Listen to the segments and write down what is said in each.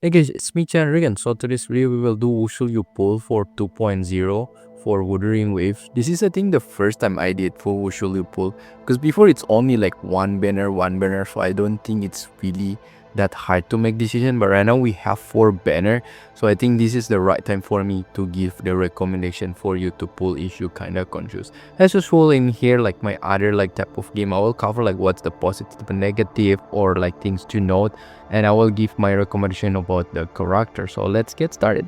Hey guys, it's me Chan again. So today's video we will do Wushu You Pull for 2.0 for Wuthering Waves. This is I think the first time I did for Wushu You Pull, because before it's only like one banner, so I don't think it's really that hard to make decision. But right now we have 4 banner, so I think this is the right time for me to give the recommendation for you to pull if you kinda confused. As usual in here, like my other like type of game, I will cover like what's the positive and negative or like things to note, and I will give my recommendation about the character. So let's get started.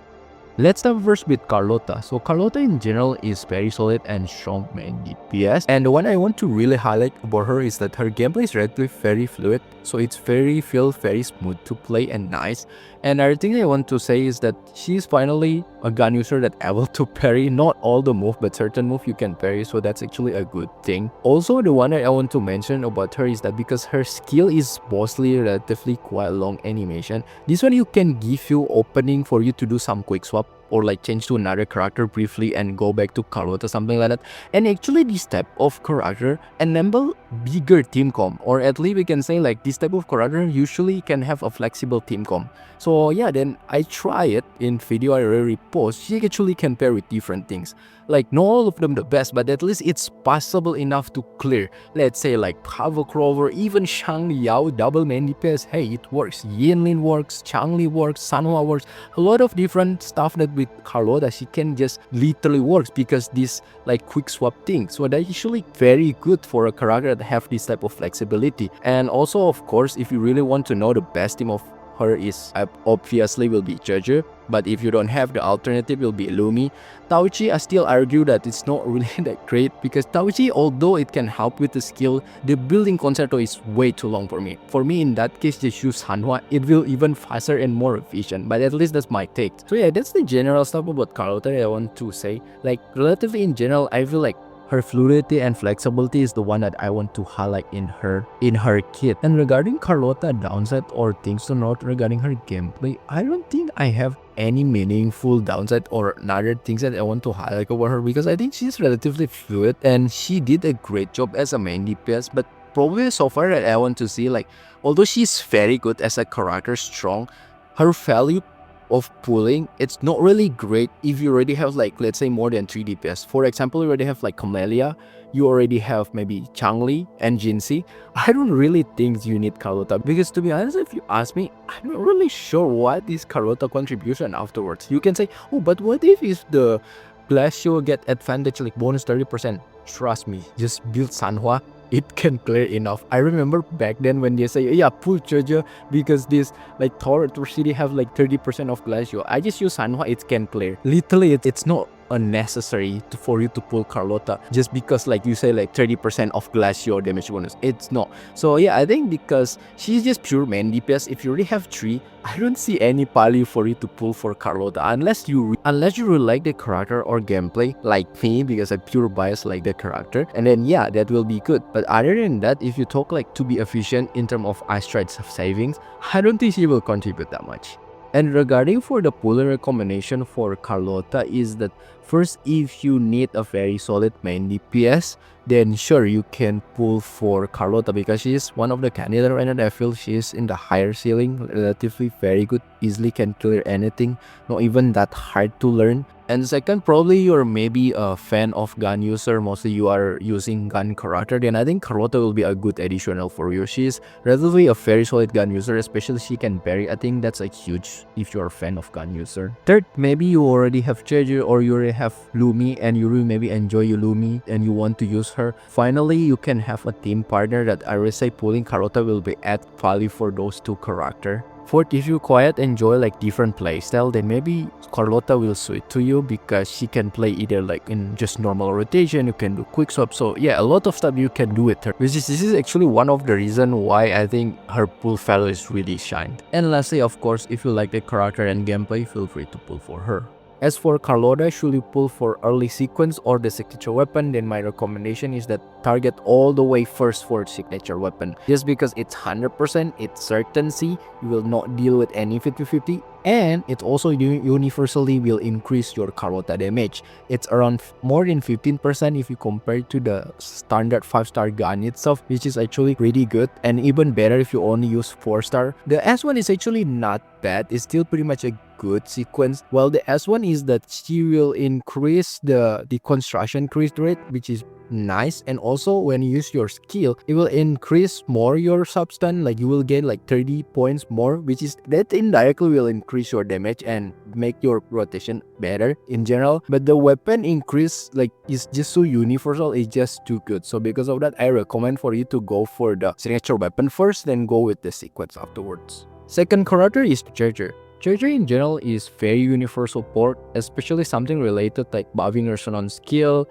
Let's start first with Carlotta. So Carlotta in general is very solid and strong main DPS. And the one I want to really highlight about her is that her gameplay is relatively very fluid. So it's feels very smooth to play and nice. And another thing I want to say is that she's finally a gun user that able to parry not all the move but certain move you can parry, so that's actually a good thing. Also the one that I want to mention about her is that because her skill is mostly relatively quite long animation, this one you can give you opening for you to do some quick swap or like change to another character briefly and go back to Carlotta, something like that. And actually this type of character enable bigger team comp, or at least we can say like this type of character usually can have a flexible team comp. So yeah, then I try it in video I already post. She actually can pair with different things. Like not all of them the best, but at least it's possible enough to clear. Let's say like Power Clover, even Shang Liao double main DPS. Hey, it works. Yinlin works, Changli works, Sanhua works. A lot of different stuff that with Carlotta she can just literally works because this like quick swap thing. So that's usually very good for a character that have this type of flexibility. And also of course, if you really want to know the best team of her is obviously will be Zhezhi, but if you don't have the alternative will be Lumi. Tauchi, I still argue that it's not really that great because Tauchi, although it can help with the skill, the building concerto is way too long for me. For me in that case just use sanhua, it will even faster and more efficient, but at least that's my take. So yeah, that's the general stuff about Carlotta that I want to say. Like relatively in general, I feel like her fluidity and flexibility is the one that I want to highlight in her kit. And regarding Carlotta downside or things to note regarding her gameplay, I don't think I have any meaningful downside or other things that I want to highlight over her because I think she's relatively fluid and she did a great job as a main DPS. But probably so far that I want to see, like although she's very good as a character, strong, her value of pulling, it's not really great if you already have like let's say more than 3 DPS. For example, you already have like Camellia, you already have maybe Changli and Jinhsi. I don't really think you need Carlotta because to be honest, if you ask me, I'm not really sure what is Carlotta contribution afterwards. You can say, oh, but what if the Glacio get advantage like bonus 30%? Trust me, just build Sanhua, it can clear enough. I remember back then when they say, yeah, pull Zhezhi because this like Thor City have like 30% of Glacio. I just use Sanhua, it can clear. Literally, it's not unnecessary for you to pull Carlotta just because like you say like 30% of Glacio damage bonus. It's not. So yeah, I think because she's just pure main DPS, if you already have 3, I don't see any value for you to pull for Carlotta unless you really like the character or gameplay like me, because I pure bias like the character, and then yeah, that will be good. But other than that, if you talk like to be efficient in terms of ice strides savings, I don't think she will contribute that much. And regarding for the pulling recommendation for Carlotta is that first, if you need a very solid main DPS, then sure you can pull for Carlotta because she is one of the candidates right now that I feel she is in the higher ceiling, relatively very good, easily can clear anything, not even that hard to learn. And second, probably you're maybe a fan of gun user, mostly you are using gun character, then I think Carlotta will be a good additional for you. She is relatively a very solid gun user, especially she can parry. I think that's a huge if you're a fan of gun user. Third, maybe you already have Zhezhi or you already have Lumi and you really maybe enjoy your Lumi and you want to use her. Finally, you can have a team partner that I will say pulling Carlotta will be add value for those 2 characters. Fourth, if you quite enjoy like different playstyle, then maybe Carlotta will suit to you because she can play either like in just normal rotation, you can do quick swap. So yeah, a lot of stuff you can do with her. This is actually one of the reasons why I think her pull value is really shined. And lastly, of course, if you like the character and gameplay, feel free to pull for her. As for Carlotta, should you pull for early sequence or the signature weapon, then my recommendation is that target all the way first for signature weapon. Just because it's 100%, it's certainty, you will not deal with any 50-50, and it also universally will increase your Carlotta damage. It's around more than 15% if you compare to the standard 5-star gun itself, which is actually pretty good, and even better if you only use 4-star. The S1 is actually not bad, it's still pretty much a good sequence. Well, the S1 is that she will increase the construction crit rate, which is nice, and also when you use your skill, it will increase more your substance, like you will get like 30 points more, which is that indirectly will increase your damage and make your rotation better in general. But the weapon increase like is just so universal, it's just too good. So because of that, I recommend for you to go for the signature weapon first, then go with the sequence afterwards. Second character is Zhezhi. Zhezhi in general is very universal port, especially something related like buffing resonance skill,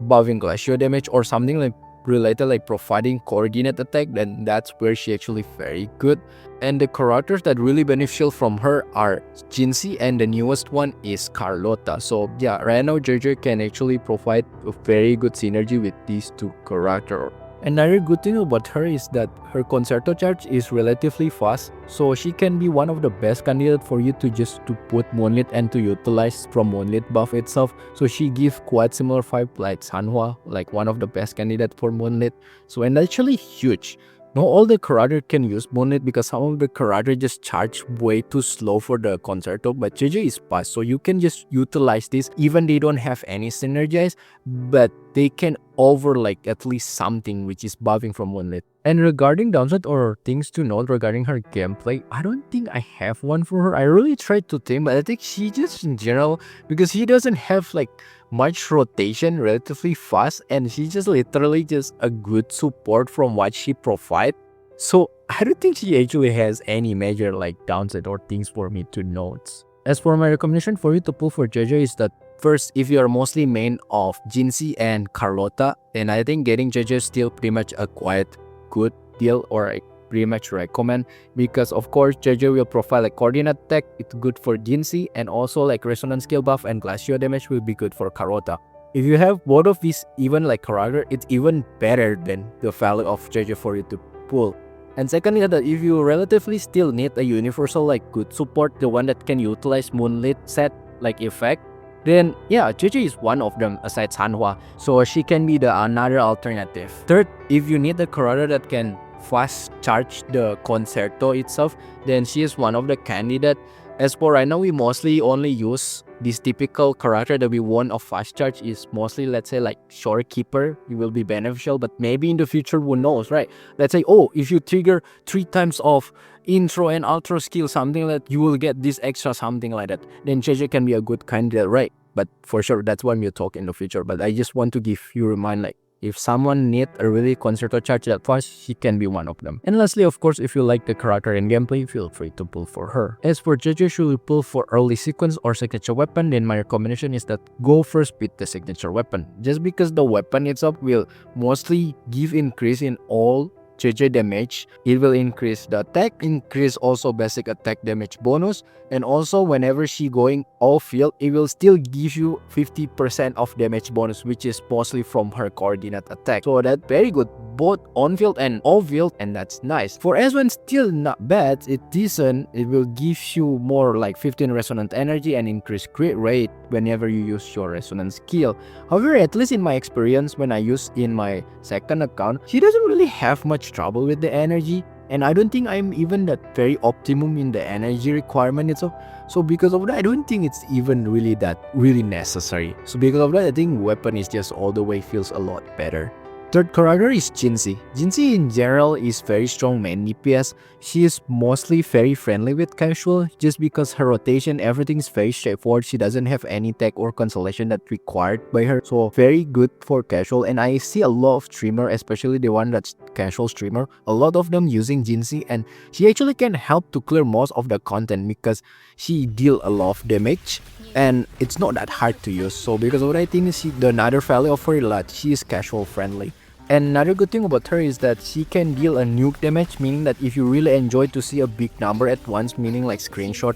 buffing glacial damage, or something like related like providing coordinate attack, then that's where she actually very good. And the characters that really beneficial from her are Jinhsi, and the newest one is Carlotta. So yeah, right now Zhezhi can actually provide a very good synergy with these two characters. Another good thing about her is that her concerto charge is relatively fast, so she can be one of the best candidates for you to put Moonlit and to utilize from Moonlit buff itself. So she gives quite similar vibe like Sanhua, like one of the best candidates for Moonlit. So and actually huge. Not all the characters can use Moonlit because some of the characters just charge way too slow for the concerto, but Zhezhi is fast, so you can just utilize this even they don't have any synergize, but they can over like at least something which is buffing from Moonlit. And regarding downside or things to note regarding her gameplay, I don't think I have one for her. I really tried to think, but I think she just in general, because she doesn't have like much rotation, relatively fast, and she's just literally just a good support from what she provides. So I don't think she actually has any major like downside or things for me to note. As for my recommendation for you to pull for Zhezhi is that first, if you are mostly main of Jinhsi and Carlotta, then I think getting Zhezhi is still pretty much a quite good deal, or I pretty much recommend, because of course Zhezhi will provide like coordinate attack, it's good for Jinhsi, and also like resonance skill buff and glacial damage will be good for Carlotta. If you have both of these even like character, it's even better than the value of Zhezhi for you to pull. And secondly, that if you relatively still need a universal like good support, the one that can utilize Moonlit set like effect, then yeah, Zhezhi is one of them aside Sanhua, so she can be the another alternative. Third, if you need a character that can fast charge the concerto itself, then she is one of the candidate. As for right now, we mostly only use this typical character that we want of fast charge is mostly, let's say, like Shorekeeper. It will be beneficial, but maybe in the future, who knows, right? Let's say, oh, if you trigger 3 times of intro and ultra skill, something like you will get this extra something like that, then Zhezhi can be a good candidate, right? But for sure, that's when we'll talk in the future. But I just want to give you a remind, like, if someone needs a really concerto charge that fast, she can be one of them. And lastly, of course, if you like the character and gameplay, feel free to pull for her. As for Zhezhi, should you pull for early sequence or signature weapon, then my recommendation is that go first with the signature weapon. Just because the weapon itself will mostly give increase in all Zhezhi damage, it will increase the attack, increase also basic attack damage bonus, and also whenever she going off field, it will still give you 50% of damage bonus, which is mostly from her coordinate attack. So that's very good, both on field and off field, and that's nice. For S1, still not bad, it's decent. It will give you more like 15 resonant energy and increase crit rate whenever you use your resonance skill. However, at least in my experience, when I use in my second account, she doesn't really have much trouble with the energy, and I don't think I'm even that very optimum in the energy requirement itself. So because of that, I don't think it's even really necessary. So because of that, I think weapon is just all the way feels a lot better. Third character is Jinhsi. Jinhsi in general is very strong main DPS. She is mostly very friendly with casual, just because her rotation, everything is very straightforward. She doesn't have any tech or consolation that required by her. So very good for casual, and I see a lot of streamer, especially the one that's casual streamer, a lot of them using Jinhsi, and she actually can help to clear most of the content because she deal a lot of damage and it's not that hard to use. So because of what I think the another value of her is that she is casual friendly. And another good thing about her is that she can deal a nuke damage, meaning that if you really enjoy to see a big number at once, meaning like screenshot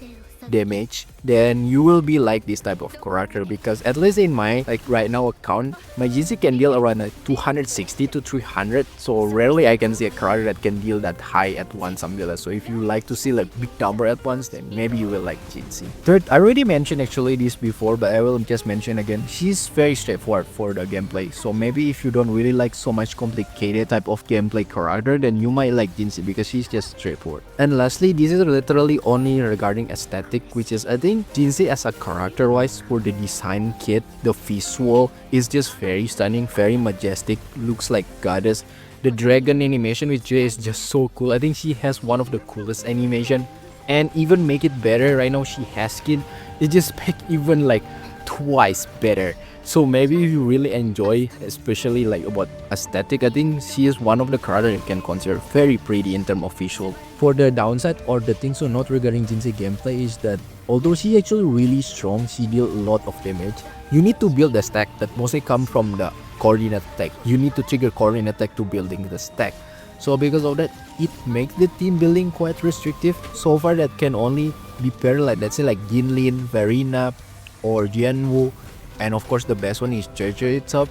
damage, then you will be like this type of character, because at least in my like right now account, my Jinhsi can deal around 260 to 300, so rarely I can see a character that can deal that high at once, something like that. So if you like to see like big number at once, then maybe you will like Jinhsi. Third, I already mentioned actually this before, but I will just mention again, she's very straightforward for the gameplay. So maybe if you don't really like so much complicated type of gameplay character, then you might like Jinhsi because she's just straightforward. And lastly, this is literally only regarding aesthetic, which is I think Jinhsi as a character wise, for the design kit, the visual is just very stunning, very majestic, looks like goddess. The dragon animation with Jay is just so cool. I think she has one of the coolest animation, and even make it better, right now she has skin, it just make even like twice better. So maybe if you really enjoy, especially like about aesthetic, I think she is one of the characters you can consider very pretty in terms of visual. For the downside or the things to note regarding Jinhsi gameplay is that although she actually really strong, she deal a lot of damage. You need to build the stack that mostly come from the coordinate attack. You need to trigger coordinate attack to building the stack. So because of that, it makes the team building quite restrictive. So far that can only be paired like, let's say like Jinlin, Verena, or Jianwu, and of course the best one is Zhezhi itself.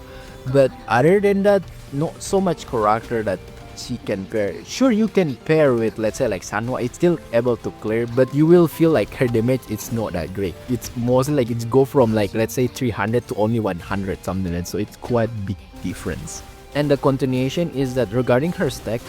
But other than that, not so much character that she can pair. Sure, you can pair with, let's say like Sanhua, it's still able to clear, but you will feel like her damage is not that great. It's mostly like it's go from like let's say 300 to only 100 something like that, so it's quite big difference. And the continuation is that regarding her stack,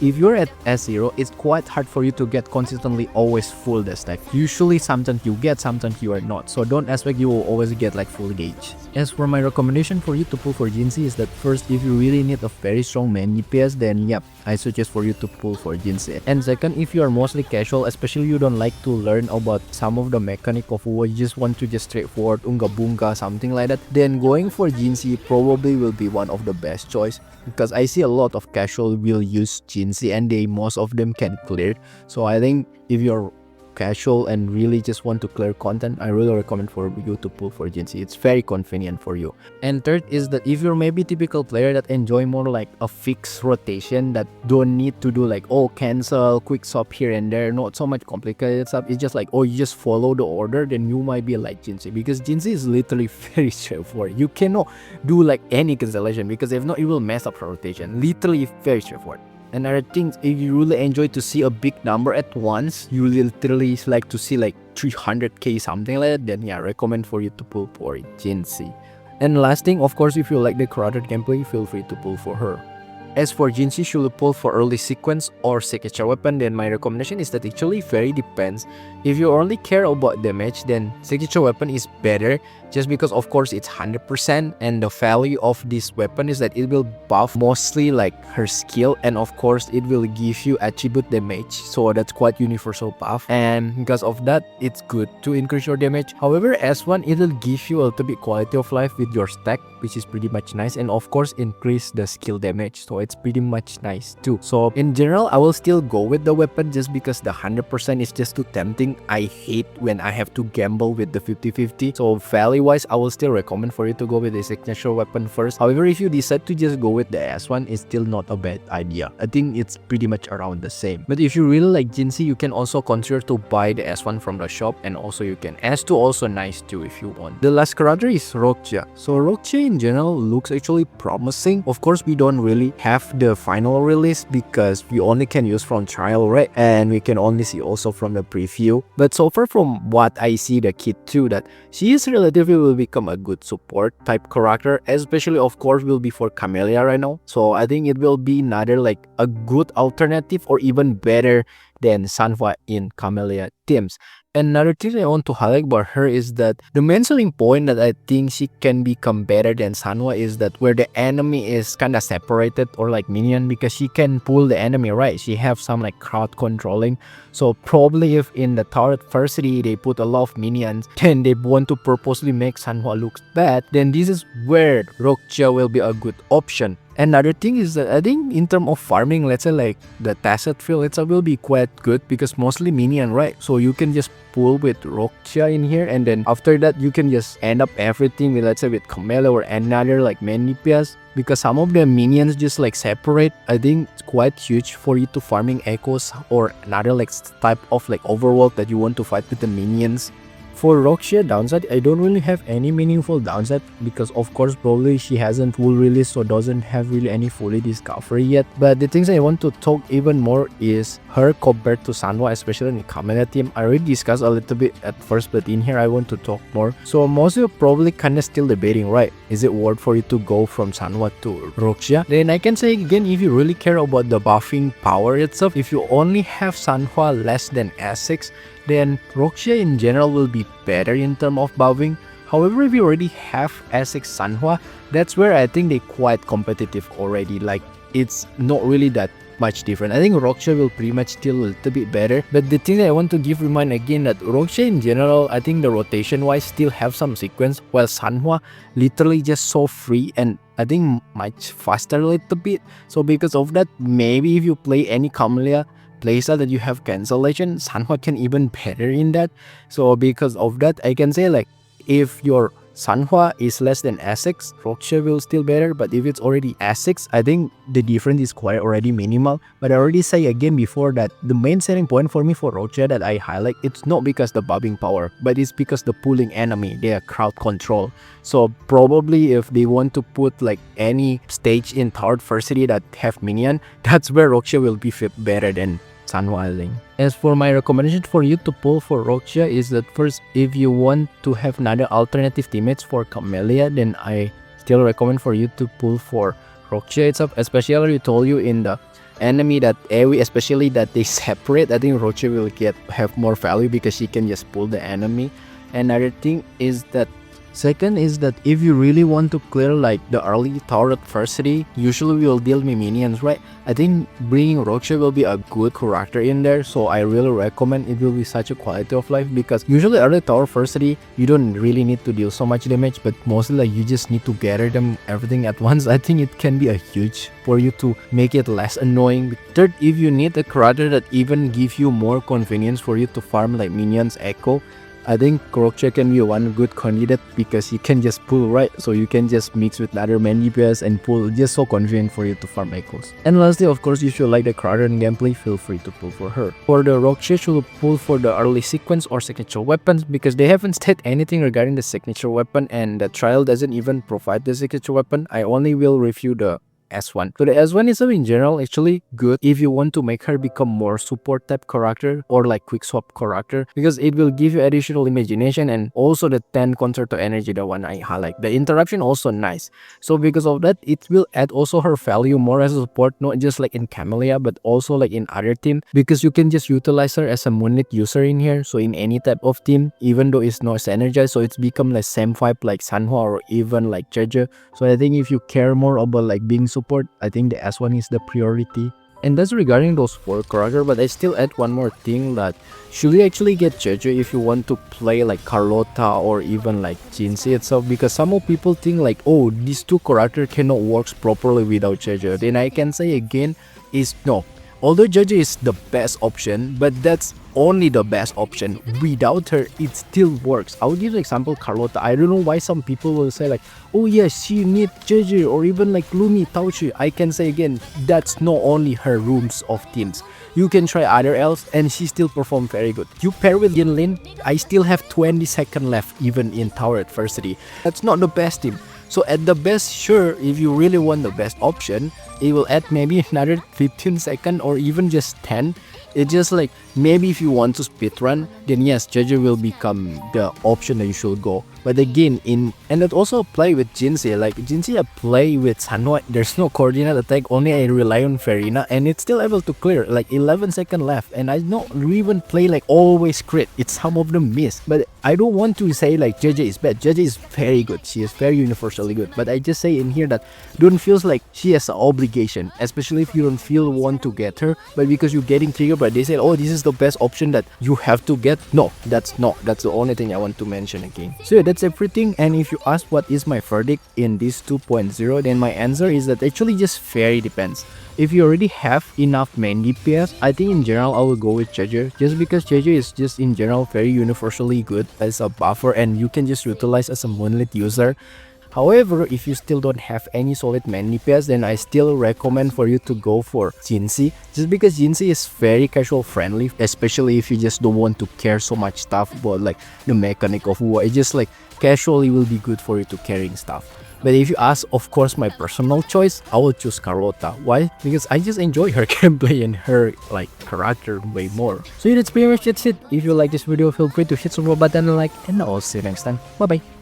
if you're at S0, it's quite hard for you to get consistently always full the stack. Usually sometimes you get, sometimes you are not, so don't expect you will always get like full gauge. As for my recommendation for you to pull for Jinhsi is that first, if you really need a very strong main DPS, then yep, I suggest for you to pull for Jinhsi. And second, if you are mostly casual, especially you don't like to learn about some of the mechanic of WuWa, you just want to just straightforward unga bunga something like that, then going for Jinhsi probably will be one of the best choice, because I see a lot of casual will use Jinhsi and most of them can clear. So I think if you're casual and really just want to clear content, I really recommend for you to pull for Jinhsi. It's very convenient for you. And third is that if you're maybe typical player that enjoy more like a fixed rotation, that don't need to do like oh cancel, quick swap here and there, not so much complicated stuff, it's just like oh you just follow the order, then you might be like Jinhsi, because Jinhsi is literally very straightforward. You cannot do like any cancellation, because if not it will mess up the rotation. Literally very straightforward. And other things, if you really enjoy to see a big number at once, you literally like to see like 300k something like that, then yeah, recommend for you to pull for Jinhsi. And last thing, of course, if you like the crowded gameplay, feel free to pull for her. As for Jinhsi, should you pull for early sequence or signature weapon, then my recommendation is that actually very depends. If you only care about damage, then signature weapon is better, just because of course it's 100%, and the value of this weapon is that it will buff mostly like her skill, and of course it will give you attribute damage, so that's quite universal buff, and because of that it's good to increase your damage. However, S1 it will give you a little bit quality of life with your stack, which is pretty much nice, and of course increase the skill damage, so it's pretty much nice too. So in general, I will still go with the weapon just because the 100% is just too tempting. I hate when I have to gamble with the 50-50. So value wise, I will still recommend for you to go with the signature weapon first. However, if you decide to just go with the S1, it's still not a bad idea. I think it's pretty much around the same. But if you really like Jinhsi, you can also consider to buy the S1 from the shop, and also you can S2 also nice too if you want. The last character is Roccia. So Roccia in general looks actually promising. Of course, we don't really have the final release because we only can use from trial, right? And we can only see also from the preview. But so far from what I see the kit too, that she is relatively will become a good support type character, especially of course will be for Camellia right now. So I think it will be another like a good alternative or even better than Sanhua in Camellia teams. Another thing I want to highlight about her is that the main selling point that I think she can become better than Sanhua is that where the enemy is kind of separated or like minion, because she can pull the enemy, right? She have some like crowd controlling. So probably if in the tower adversity they put a lot of minions, then they want to purposely make Sanhua look bad, then this is where Roccia will be a good option. Another thing is that I think in terms of farming, let's say like the Tacet field itself will be quite good because mostly minion, right? So you can just pull with Roccia in here, and then after that you can just end up everything with, let's say with Camellia or another like main DPS. because some of the minions just like separate. I think it's quite huge for you to farming echoes or another like type of like overworld that you want to fight with the minions. For Roccia Downside, I don't really have any meaningful downside because of course probably she hasn't full release, so doesn't have really any fully discovery yet. But the things I want to talk even more is her compared to Sanhua, especially in the Camellia team. I already discussed a little bit at first, but in here I want to talk more. So most of you are probably kinda still debating, right? Is it worth for you to go from Sanhua to Roccia? Then I can say again, if you really care about the buffing power itself, if you only have Sanhua less than S6, then Roccia in general will be better in terms of buffing. However, if you already have S6 Sanhua, that's where I think they're quite competitive already. Like, it's not really that much different. I think Roccia will pretty much still a little bit better. But the thing that I want to give remind again that Roccia in general, I think the rotation wise still have some sequence, while Sanhua literally just so free and I think much faster a little bit. So because of that, maybe if you play any Camellia playstyle that you have cancellation, Sanhua can even better in that. So because of that, I can say like if your Sanhua is less than S6, Roccia will still better. But if it's already S6, I think the difference is quite already minimal. But I already say again before that the main selling point for me for Roccia that I highlight, it's not because the buffing power, but it's because the pulling enemy, their crowd control. So probably if they want to put like any stage in third city that have minion, that's where Roccia will be fit better than Sanhua, I think. As for my recommendation for you to pull for Roccia is that first, if you want to have another alternative teammates for Camellia, then I still recommend for you to pull for Roccia itself. Especially I told you in the enemy that AoE, especially that they separate, I think Roccia will have more value because she can just pull the enemy. Another thing is that second is that if you really want to clear like the early tower adversity, usually we will deal with minions, right? I think bringing Roccia will be a good character in there, so I really recommend. It will be such a quality of life because usually early tower adversity you don't really need to deal so much damage, but mostly like you just need to gather them everything at once. I think it can be a huge for you to make it less annoying. Third, if you need a character that even give you more convenience for you to farm like minions echo, I think Roccia can be one good candidate because you can just pull, right? So you can just mix with other main DPS and pull, just so convenient for you to farm echoes. And lastly, of course, if you like the character and gameplay, feel free to pull for her. For the Roccia, should pull for the early sequence or signature weapons because they haven't said anything regarding the signature weapon and the trial doesn't even provide the signature weapon. I only will review the S1. So the S1 is in general actually good if you want to make her become more support type character or like quick swap character because it will give you additional imagination and also the 10 concerto energy, the one I highlight. The interruption also nice. So because of that, it will add also her value more as a support, not just like in Camellia but also like in other team because you can just utilize her as a moonlit user in here. So in any type of team, even though it's not synergized, so it's become like same vibe like Sanhua or even like Zhezhi. So I think if you care more about like being support, I think the S1 is the priority. And that's regarding those 4 characters, but I still add one more thing that should you actually get Zhezhi if you want to play like Carlotta or even like Jinhsi itself, because some of people think like, oh, these 2 characters cannot work properly without Zhezhi. Then I can say again is no. Although Zhezhi is the best option, but that's only the best option. Without her, it still works. I'll give an example, Carlotta. I don't know why some people will say like, oh yes, she need Zhezhi or even like Lumi, Taochi. I can say again, that's not only her rooms of teams. You can try other else and she still perform very good. You pair with Yinlin, I still have 20 seconds left even in tower adversity. That's not the best team. So at the best, sure, if you really want the best option, it will add maybe another 15 seconds or even just 10. It's just like maybe if you want to speedrun, then yes, Zhezhi will become the option that you should go. But again, and it also apply with Jinhsi. Like Jinhsi, I play with Sanhua. There's no coordinate attack, only I rely on Farina, and it's still able to clear. Like 11 seconds left, and I don't even play like always crit. It's some of them miss. But I don't want to say like Zhezhi is bad. Zhezhi is very good. She is very universally good. But I just say in here that don't feel like she has an obligation, especially if you don't feel want to get her, but because you're getting triggered. But they said, oh, this is the best option that you have to get. No, that's not. That's the only thing I want to mention again. So yeah, that's everything. And if you ask what is my verdict in this 2.0, then my answer is that actually just very depends. If you already have enough main DPS, I think in general I will go with Zhezhi, just because Zhezhi is just in general very universally good as a buffer and you can just utilize as a moonlit user. However, if you still don't have any solid main DPS, then I still recommend for you to go for Jinhsi, just because Jinhsi is very casual friendly, especially if you just don't want to care so much stuff about like the mechanic of WuWa. It's just like casually will be good for you to carrying stuff. But if you ask, of course, my personal choice, I will choose Carlotta. Why? Because I just enjoy her gameplay and her like character way more. So yeah, that's pretty much it. If you like this video, feel free to hit the button and like, and I'll see you next time. Bye bye.